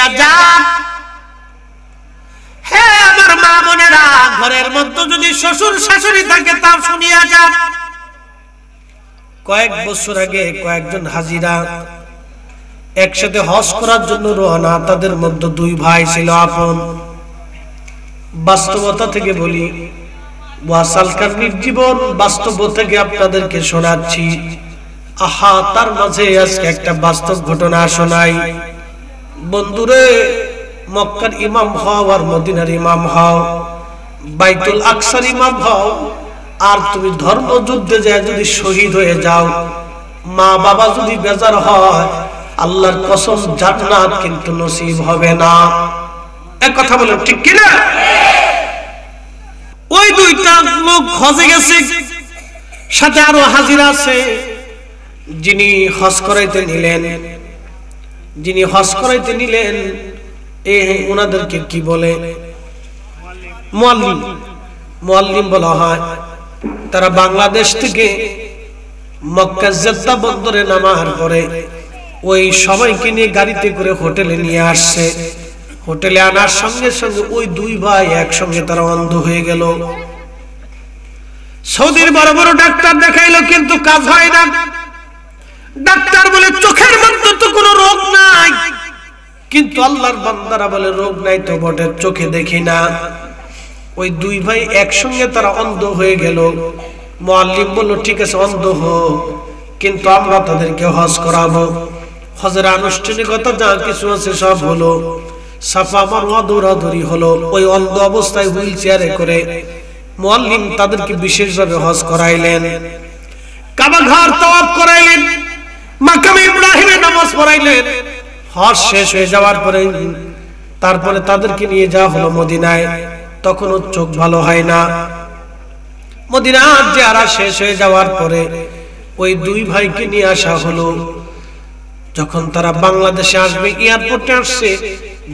শুনিয়া যান। হে আমার মা বোনেরা, ঘরের মধ্যে যদি শ্বশুর শাশুড়ি থাকে তাও শুনিয়া যান। কয়েক বছর আগে কয়েকজন হাজিরা একসাথে হজ করার জন্য রওনা। তাদের মধ্যে দুই ভাই ছিল আপন। বাস্তবতা থেকে বলি, ওয়াসালকার নির্জীবন বাস্তব থেকে আপনাদেরকে শোনাচ্ছি। আহা, তার মাঝে আজকে একটা বাস্তব ঘটনা শোনাই। বন্ধুরে, মক্কার ইমাম হও আর মদিনার ইমাম হও, বাইতুল আকসার ইমাম হও, আর তুমি ধর্মযুদ্ধে যায় যদি শহীদ হয়ে যাও, মা বাবা যদি বেজার হয়, আল্লাহর কসম জান্নাত কিন্তু নসিব হবে না। এক কথা বলেন ঠিক কিনা? ওই দুইটা লোক হজে গেছে, সাথে আরো হাজিরা আছে। যিনি হজ করাইতে নিলেন ওনাদেরকে কি বলে? মুআল্লিম বলা হয়। তারা বাংলাদেশ থেকে মক্কা জেদ্দা বন্দরে নামার পরে ওই সবাইকে নিয়ে গাড়িতে করে হোটেলে নিয়ে আসছে। হোটেলে আনার সঙ্গে সঙ্গে ওই দুই ভাই একসঙ্গে তারা অন্ধ হয়ে গেল। সৌদির বড় বড় ডাক্তার দেখাইলো, কিন্তু কাজ হয় না। ডাক্তার বলে চোখের মধ্যে তো কোনো রোগ নাই, কিন্তু আল্লাহর বান্দারা বলে রোগ নাই তো বটে, চোখে দেখি না। ওই দুই ভাই একসঙ্গে তারা অন্ধ হয়ে গেল। মুআল্লিম বলল, ঠিক আছে অন্ধ হোক, কিন্তু আমরা তাদেরকে হজ করাবো। হজের আনুষ্ঠানিকতা যা কিছু আছে সব হলো, সাফা মারওয়া দৌড়াদৌড়ি হলো। ওই অন্ধ অবস্থায় হুইল চেয়ারে করে মুআল্লিম তাদেরকে বিশেষভাবে হজ করাইলেন। কাবা ঘর তাওয়াফ করাইলেন, মাকাম ইব্রাহিমে নামাজ পড়াইলেন। হজ শেষ হয়ে যাওয়ার পরে তারপরে তাদেরকে নিয়ে যাওয়া হলো মদিনায়। তখনও চোখ ভালো হয় না। মদিনার জিয়ারা শেষ হয়ে যাওয়ার পরে ওই দুই ভাইকে নিয়ে আসা হলো। যখন তারা বাংলাদেশে আসবে, এয়ারপোর্টে আসছে,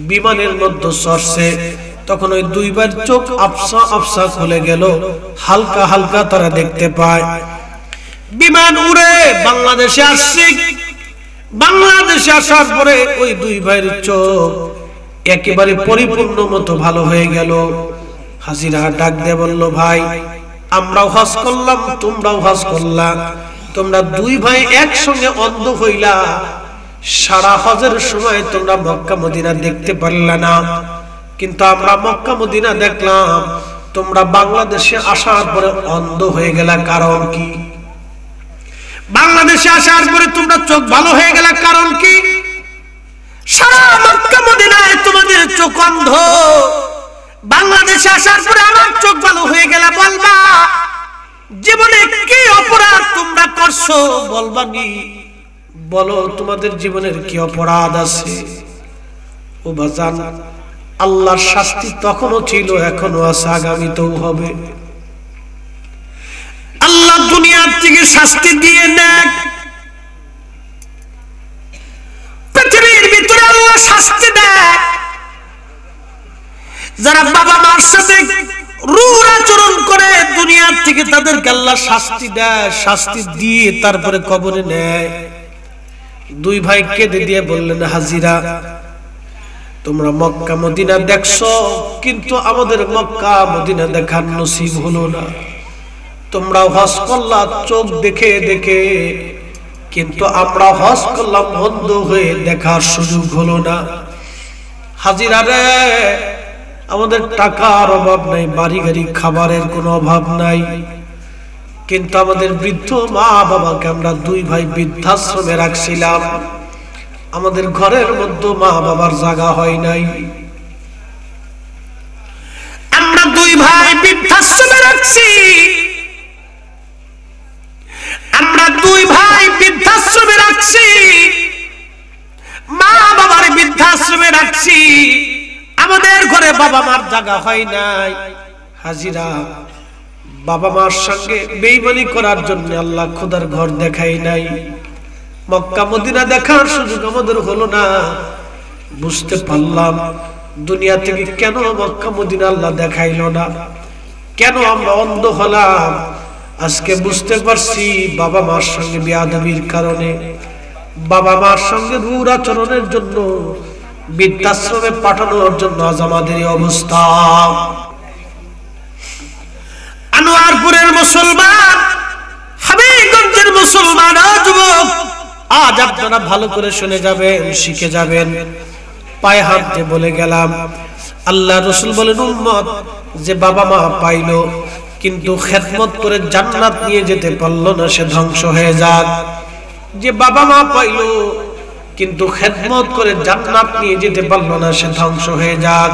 বিমানের মধ্যে চড়ছে, তখন ওই দুই ভাইয়ের চোখ আফসা আফসা খুলে গেল। হালকা হালকা তারা দেখতে পায়। বিমান উড়ে বাংলাদেশে আসছে। বাংলাদেশে আসার পরে ওই দুই ভাইয়ের চোখ একেবারে পরিপূর্ণ মতো ভালো হয়ে গেল। হাজিরা ডাক দিয়ে বলল, ভাই আমরাও হজ করলাম, তোমরাও হজ করলা, তোমরা দুই ভাই একসঙ্গে অন্ধ হইলা, সারা হজের সময় তোমরা মক্কা মদিনা দেখতে পারলা না, কিন্তু আমরা মক্কা মদিনা দেখলাম। তোমরা বাংলাদেশে আসার পরে অন্ধ হয়ে গেলা, কারণ কি? বাংলাদেশে আসার পরে তোমরা চোখ ভালো হয়ে গেল, কারণ কি? সারা মক্কা মদিনায় তোমাদের চোখ অন্ধ, বাংলাদেশে আসার পরে আমার চোখ ভালো হয়ে গেল, বলবা জীবনে কি অপরাধ তোমরা করছো? বলবানি, বলো তোমাদের জীবনের কি অপরাধ আছে? ও বাজান, আল্লাহর শাস্তি তখনও ছিল, এখনো আছে, আগামীতেও হবে। আল্লাহ দুনিয়ার থেকে শাস্তি দিয়ে নেয়, পৃথিবীর ভিতরে আল্লাহ শাস্তি দেয়। যারা বাবা মার সাথে রূঢ় আচরণ করে দুনিয়ার থেকে তাদেরকে আল্লাহ শাস্তি দেয়, শাস্তি দিয়ে তারপরে কবরে নেয়। দুই ভাই কেঁদে দিয়ে বললেন, হাজিরা তোমরা মক্কা মদিনা দেখছো, কিন্তু আমাদের মক্কা মদিনা দেখার নসিব হলো না। তোমরা হজ করলা চোখ দেখে দেখে, কিন্তু আমরা হজ করলাম অন্ধ হয়ে, দেখার সুযোগ হলো না। হাজিরা রে, আমাদের টাকার অভাব নাই, বাড়ি গাড়ি খাবারের কোনো অভাব নাই, কিন্তু আমাদের বৃদ্ধ মা বাবাকে আমরা দুই ভাই বৃদ্ধাশ্রমে রাখছিলাম। আমাদের ঘরের মধ্যে মা বাবার জায়গা হয় নাই, আমরা দুই ভাই বৃদ্ধাশ্রমে রাখছি। আমরা দুই ভাই বৃদ্ধাশ্রমে রাখছি, মা বাবার বৃদ্ধাশ্রমে রাখছি, আমাদের ঘরে বাবা মার জায়গা হয় নাই। হাজিরা, বাবা মার সঙ্গে বেঈমানি করার জন্য আল্লাহ খোদার ঘর দেখাই নাই, মক্কা মদিনা দেখার সুযোগ আমাদের হলো না। বুঝতে পারলাম দুনিয়া থেকে কেন মক্কা মদিনা আল্লাহ দেখাইলো না, কেন আমরা অন্ধ হলাম। আজকে বুঝতে পারছি, বাবা মার সঙ্গে বেয়াদবির কারণে, বাবা মার সঙ্গে রূঢ় আচরণের জন্য বৃদ্ধাশ্রমে পাঠানোর জন্য আজ আমাদের অবস্থা। আনোয়ারপুরের মুসলমান, হাবিবগঞ্জের মুসলমান যুবক, আজ আপনারা ভালো করে শুনে যাবেন, শিখে যাবেন। পায়ে হাত দিয়ে বলে গেলাম, আল্লাহ রাসূল বলেন, উম্মত যে বাবা মা পাইলো কিন্তু খেদমত করে জান্নাত নিয়ে যেতে পারলো না, সে ধ্বংস হয়ে যাক। যে বাবা মা পাইলো কিন্তু খেদমত করে জান্নাত নিয়ে যেতে পারলো না, সে ধ্বংস হয়ে যাক।